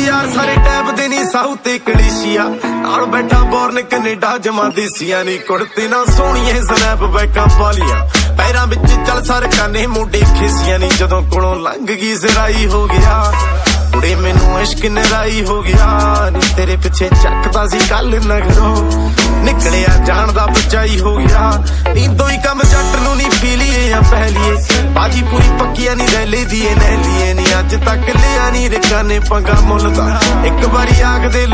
ਯਾਰ ਸਾਰੇ ਟੈਬ ਦੇ ਨਹੀਂ ਸਾਊ ਤੇ ਕਲੇਸ਼ੀਆ ਨਾਲ ਬੈਠਾ ਬੋਰਨ ਕੈਨੇਡਾ ਜਮਾ ਦੇਸੀਆਂ ਨੀ ਕੁੜਤੇ ਨਾ ਸੋਹਣੀਏ ਸਨੈਪ ਬੈਕਾਂ ਪਾਲੀਆਂ ਪੈਰਾਂ ਵਿੱਚ ਚੱਲ ਸਰਕਾਨੇ ਮੁੰਡੇ ਖੇਸੀਆਂ ਨੀ ਜਦੋਂ ਕੋਲੋਂ ਲੰਘ ਗਈ ਜ਼ਰਾਈ ਹੋ ਗਿਆ ਕੁੜੇ ਮੈਨੂੰ ਇਸ਼ਕ ਨਰਾਈ ਹੋ ਗਿਆ ਨੀ ਤੇਰੇ ਪਿੱਛੇ ਚੱਕਦਾ ਸੀ ਕੱਲ ਨਗਰੋਂ ਨਿਕਲਿਆ ਜਾਣ ਦਾ ਬਚਾਈ ਹੋ ਗਿਆ ਨੀਂਦੋਂ ਹੀ ਕੰਮ ਜੱਟ ਨੂੰ ਨੀ ਪੀ ਲਈਏ ਆ ਪਹਿਲੀਏ ਬਾਜੀ ਪੂਰੀ ਪੱਕੀਆਂ ਨੀ ਰੈਲੇ ਦੀਏ ਨਹਿਲੀਏ ਨੀ ਅੱਜ ਤੱਕ ਲਿਆ ਨੀ ਰਿਕਾਂ ਨੇ ਪੰਗਾ ਮੁੱਲ ਦਾ ਇੱਕ ਵਾਰੀ ਆਖ ਦੇ